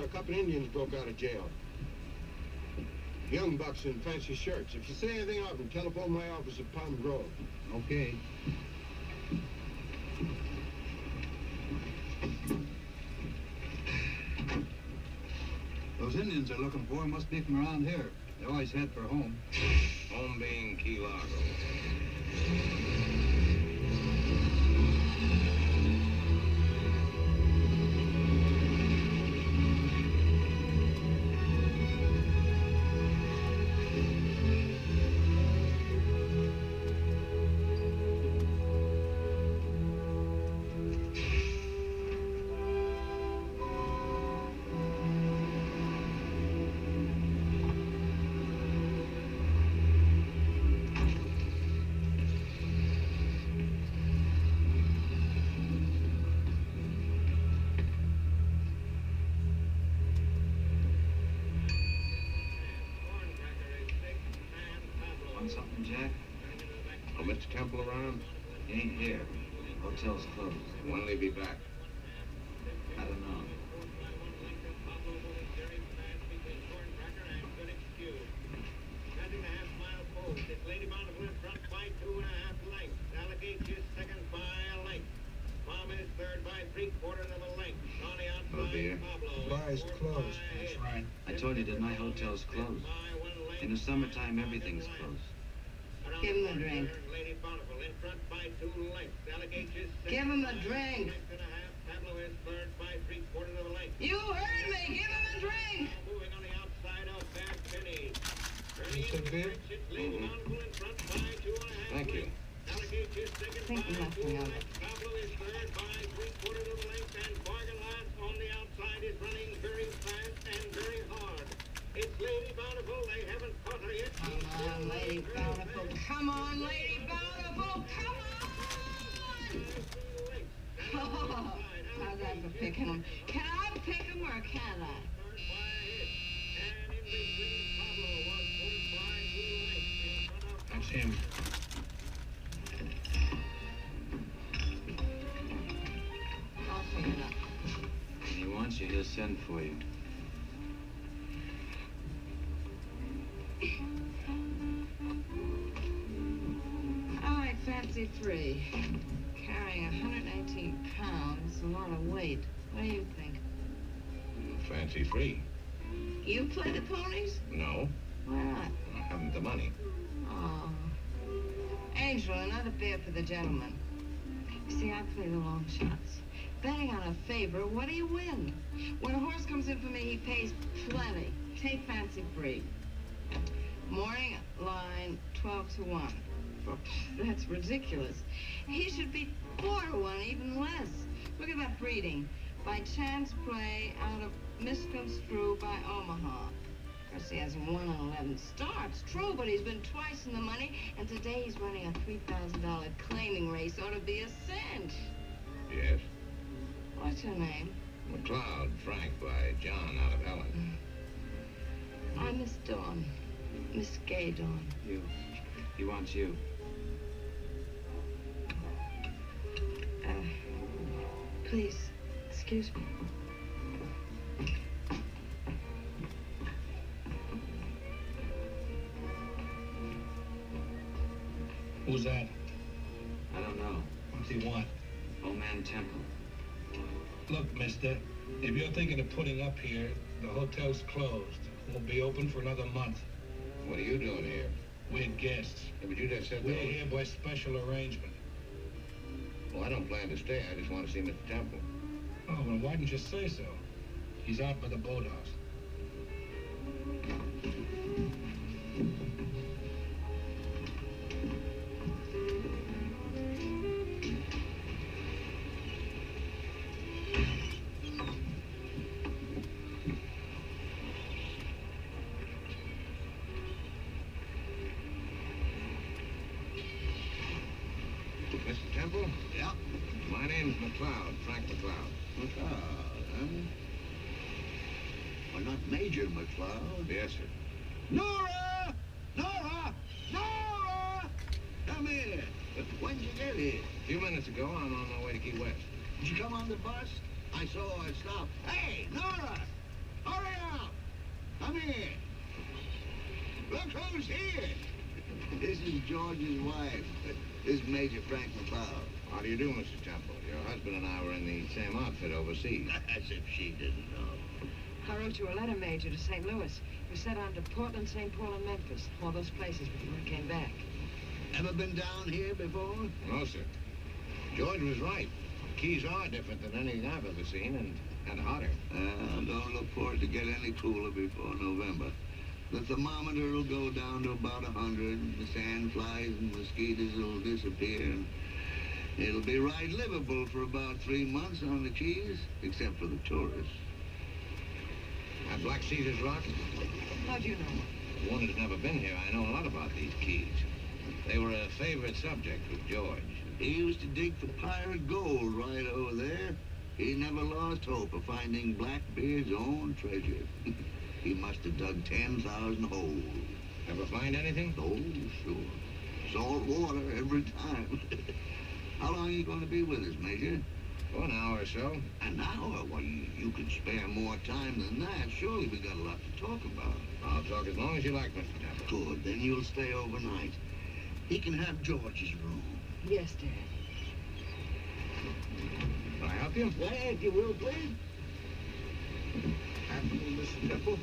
a couple Indians broke out of jail. Young bucks in fancy shirts. If you see anything of them, telephone my office at Palm Grove. Okay. Those Indians are looking for must be from around here. They always head for home. Home being Key Largo. Something, Jack? Oh, Mr. Temple around? He ain't here. Hotel's closed. When'll he be back? I don't know. Oh, dear. Bar's closed. That's right. I told you that my hotel's closed. In the summertime, everything's closed. Give him a drink. Give him a drink. You heard me. Give him a drink. Some beer? Thank you. Think nothing of it. Come on, Lady Bountiful. Come on, Lady Bountiful. Come on! Oh, how's that for picking them? Can I pick them or can't I? That's him. I'll pick it up. When he wants you, he'll send for you. All right, fancy free. Carrying 118 pounds, a lot of weight. What do you think? Fancy free. You play the ponies? No, Why not? I haven't the money. Oh. Angel, another beer for the gentleman. You see, I play the long shots. Betting on a favor, what do you win? When a horse comes in for me, he pays plenty. Take fancy free. Morning line 12 to 1. That's ridiculous. He should be 4 to 1, even less. Look at that breeding. By chance play out of misconstrued by Omaha. Of course, he has 1 in 11 starts. True, but he's been twice in the money, and today he's running a $3,000 claiming race. Ought to be a cinch. Yes. What's your name? McLeod, Frank, by John out of Helen. I'm Miss Dawn. Miss Gay Dawn. You. He wants you. Please, excuse me. Who's that? I don't know. What's he want? Old man Temple. Look, mister, if you're thinking of putting up here, the hotel's closed. Won't be open for another month. What are you doing here? We're guests. Yeah, but you just said We're that. here by special arrangement. Well, I don't plan to stay. I just want to see Mr. Temple. Oh, well, why didn't you say so? He's out by the boathouse. Mr. Temple? Yeah? My name's McLeod, Frank McLeod. McLeod, huh? Well, not Major McLeod. Yes, sir. Nora! Nora! Nora! Come here. When'd you get here? A few minutes ago, I'm on my way to Key West. Did you come on the bus? I saw her stop. Hey, Nora! Hurry up! Come here. Look who's here. This is George's wife. This is Major Frank McLeod. How do you do, Mr. Temple? Your husband and I were in the same outfit overseas. As if she didn't know. I wrote you a letter, Major, to St. Louis. We set on to Portland, St. Paul, and Memphis. All those places before I came back. Ever been down here before? No, sir. George was right. Keys are different than anything I've ever seen, and hotter. Don't look for it to get any cooler before November. The thermometer will go down to about 100. The sandflies and mosquitoes will disappear. And it'll be right livable for about 3 months on the Keys, except for the tourists. That Black Caesar's rock? How'd you know? One who's never been here, I know a lot about these Keys. They were a favorite subject with George. He used to dig for pirate gold right over there. He never lost hope of finding Blackbeard's own treasure. He must have dug 10,000 holes. Ever find anything? Oh, sure. Salt water every time. How long are you going to be with us, Major? For an hour or so. An hour? Well, you could spare more time than that. Surely we got a lot to talk about. I'll talk as long as you like, Mr. Temple. Good, then you'll stay overnight. He can have George's room. Yes, Dad. Can I help you? Yeah, if you will, please. Afternoon, Mr. Temple.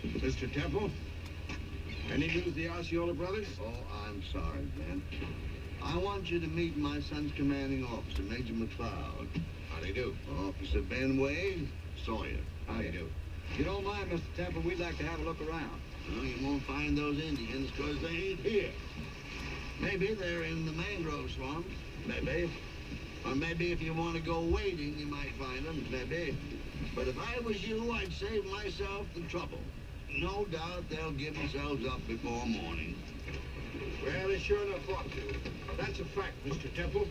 Mr. Temple, any news of the Osceola brothers? Oh, I'm sorry, Ben. I want you to meet my son's commanding officer, Major McLeod. How do you do? Officer Ben Wade, Sawyer. How do you do? If you don't mind, Mr. Temple, we'd like to have a look around. Well, you won't find those Indians because they ain't here. Maybe they're in the mangrove swamps. Maybe. Or maybe if you want to go wading, you might find them. Maybe. But if I was you, I'd save myself the trouble. No doubt they'll give themselves up before morning. Well, they sure enough ought to. That's a fact, Mr. Temple.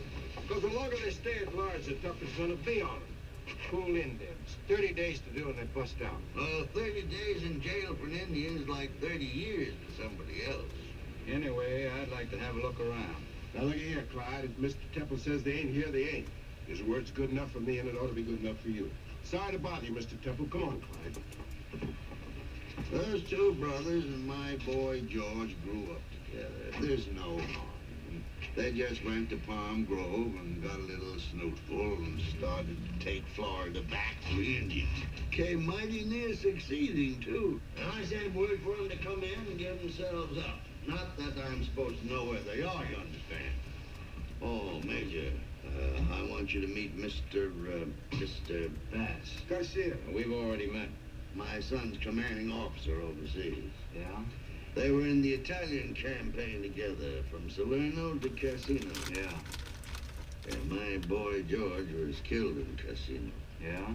Because the longer they stay at large, the tougher it's going to be on them. Cool Indians. 30 days to do and they bust out. Well, 30 days in jail for an Indian is like 30 years to somebody else. Anyway, I'd like to have a look around. Now, look here, Clyde. If Mr. Temple says they ain't here, they ain't. His word's good enough for me, and it ought to be good enough for you. Sorry to bother you, Mr. Temple. Come on, Clyde. Those two brothers and my boy George grew up together. There's no harm. They just went to Palm Grove and got a little snootful and started to take Florida back for the Indians. Came mighty near succeeding, too. And I sent word for them to come in and give themselves up. Not that I'm supposed to know where they are, you understand. Oh, Major, I want you to meet Mr. Bass. Garcia. We've already met. My son's commanding officer overseas. Yeah? They were in the Italian campaign together, from Salerno to Cassino. Yeah. And my boy George was killed in Cassino. Yeah?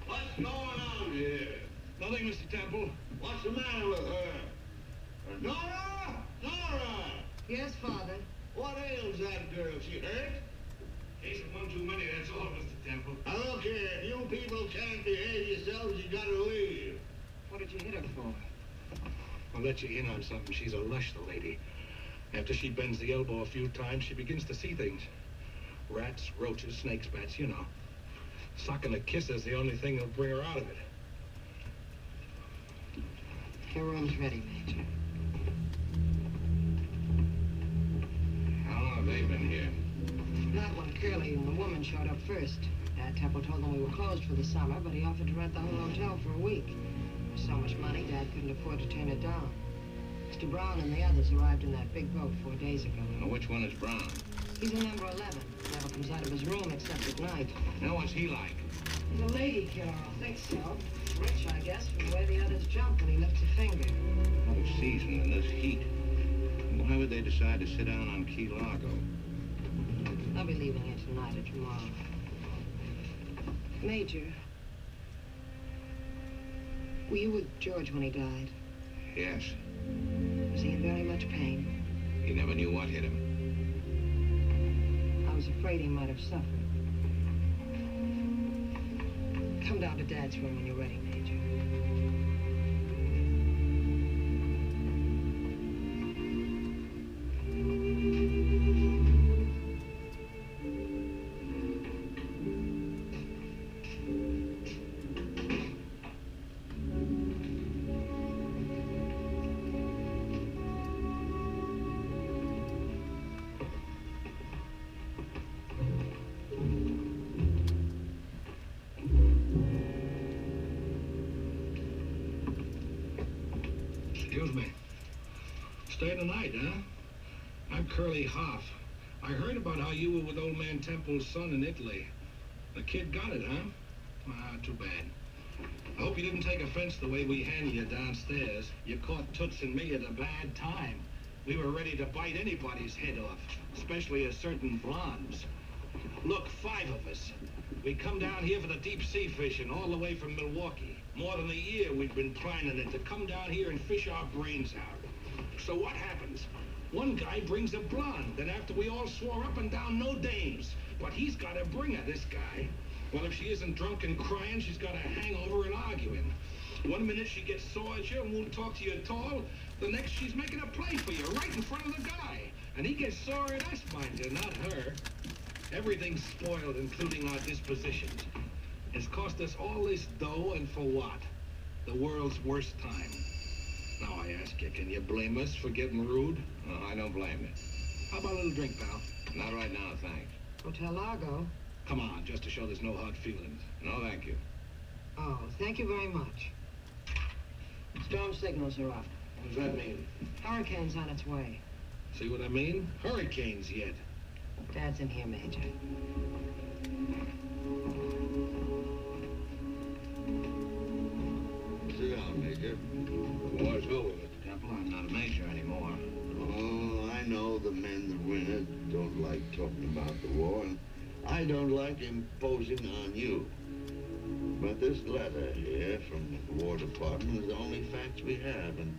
What's going on here? Nothing, Mr. Temple. What's the matter with her? Nora! Nora! Yes, Father. What ails that girl? She hurt? Case of one too many, that's all, Mr. Temple. Now look here, if you people can't behave yourselves, you gotta leave. What did you hit her for? I'll let you in on something. She's a lush, the lady. After she bends the elbow a few times, she begins to see things. Rats, roaches, snakes, bats, you know. Sucking a kiss is the only thing that'll bring her out of it. Your room's ready, Major. How long have they been here? Not when Curly and the woman showed up first. Dad Temple told them we were closed for the summer, but he offered to rent the whole hotel for a week. With so much money, Dad couldn't afford to turn it down. Mr. Brown and the others arrived in that big boat 4 days ago. Now, which one is Brown? He's in number 11. Never comes out of his room except at night. Now, what's he like? He's a lady killer, I think so. Rich, I guess, from the way the others jump when he lifts a finger. Out of season in this heat. Why would they decide to sit down on Key Largo? I'll be leaving here tonight or tomorrow. Major, were you with George when he died? Yes. Was he in very much pain? He never knew what hit him. I was afraid he might have suffered. Come down to Dad's room when you're ready, Major. Excuse me. Stay the night, huh? I'm Curly Hoff. I heard about how you were with old man Temple's son in Italy. The kid got it, huh? Ah, too bad. I hope you didn't take offense the way we handled you downstairs. You caught Toots and me at a bad time. We were ready to bite anybody's head off, especially a certain blonde's. Look, 5 of us. We come down here for the deep sea fishing all the way from Milwaukee. More than a year we've been planning it to come down here and fish our brains out. So what happens? One guy brings a blonde, then after we all swore up and down no dames. But he's got to bring her, this guy. Well, if she isn't drunk and crying, she's got a hangover and arguing. One minute she gets sore at you and won't talk to you at all. The next she's making a play for you right in front of the guy. And he gets sore at us, mind you, not her. Everything's spoiled, including our dispositions. It's cost us all this dough, and for what? The world's worst time. Now I ask you, can you blame us for getting rude? Oh, I don't blame you. How about a little drink, pal? Not right now, thanks. Hotel Largo. Come on, just to show there's no hard feelings. No, thank you. Oh, thank you very much. Storm signals are up. What does that mean? Hurricane's on its way. See what I mean? Hurricanes yet. Dad's in here, Major. Sit down, Major. The war's over, Mr. Temple. I'm not a major anymore. Oh, I know the men that win it don't like talking about the war, and I don't like imposing on you. But this letter here from the War Department is the only facts we have, and,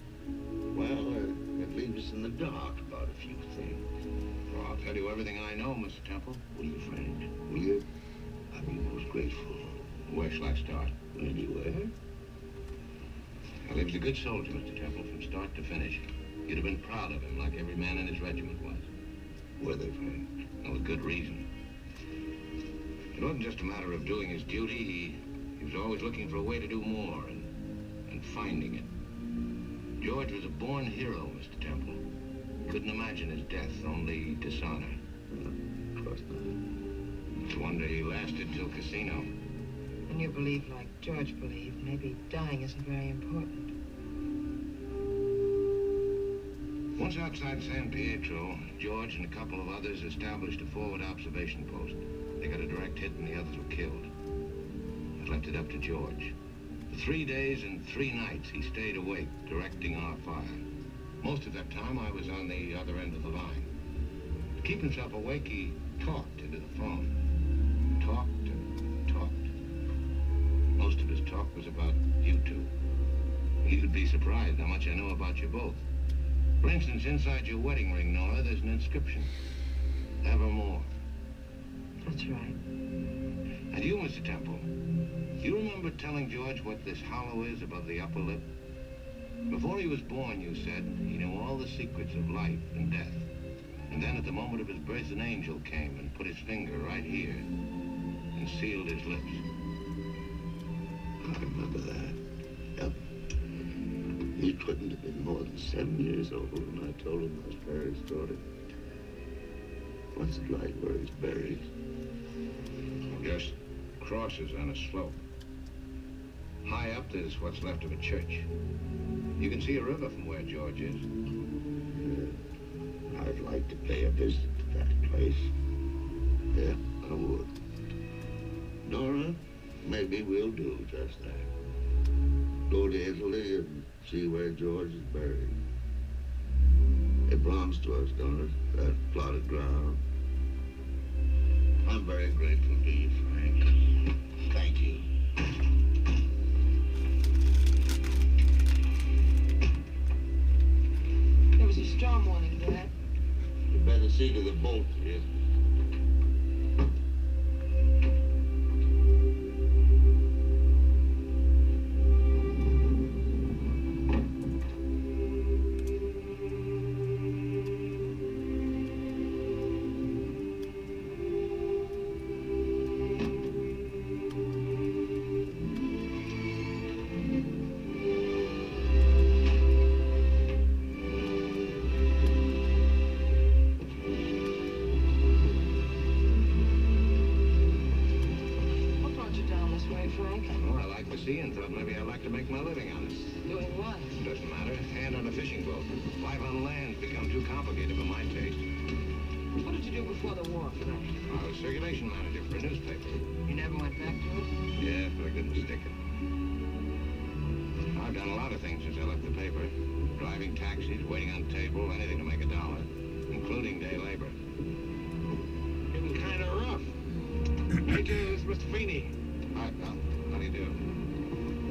well, it leaves us in the dark about a few things. Well, I'll tell you everything I know, Mr. Temple. Will you, friend? Will you? I'd be most grateful. Where shall I start? Anywhere. Well, he was a good soldier, Mr. Temple, from start to finish. You'd have been proud of him, like every man in his regiment was. Were they, friend? And with good reason. It wasn't just a matter of doing his duty. He was always looking for a way to do more and finding it. George was a born hero, Mr. Temple. Couldn't imagine his death, only dishonor. Of course not. It's a wonder he lasted till Casino. When you believe like George believed, maybe dying isn't very important. Once outside San Pietro, George and a couple of others established a forward observation post. They got a direct hit and the others were killed. It left it up to George. For 3 days and 3 nights, he stayed awake, directing our fire. Most of that time, I was on the other end of the line. To keep himself awake, he talked into the phone. Talked and talked. Most of his talk was about you two. You'd be surprised how much I know about you both. For instance, inside your wedding ring, Nora, there's an inscription. Evermore. That's right. And you, Mr. Temple, you remember telling George what this hollow is above the upper lip? Before he was born, you said, he knew all the secrets of life and death. And then at the moment of his birth, an angel came and put his finger right here and sealed his lips. I remember that. Yep. He couldn't have been more than 7 years old when I told him that fairy story. What's it like where he's buried? Just crosses on a slope. High up, there's what's left of a church. You can see a river from where George is. Yeah. I'd like to pay a visit to that place. Yeah, I would. Nora, maybe we'll do just that. Go to Italy and see where George is buried. It belongs to us, don't it? That plot of ground. I'm very grateful to you, Frank. Thank you. There was a storm warning, Dad. You better see to the boat here. Frank? Oh, I like the sea and thought maybe I'd like to make my living on it. Doing what? Doesn't matter. Hand on a fishing boat. Life on land's become too complicated for my taste. What did you do before the war, Frank? I was circulation manager for a newspaper. You never went back to it? Yeah, but I couldn't stick it. I've done a lot of things since I left the paper. Driving taxis, waiting on table, anything to make $1, including day labor. Getting kind of rough. Hey, Joe, this is Mr. Feeney. Hi, pal. How do you do?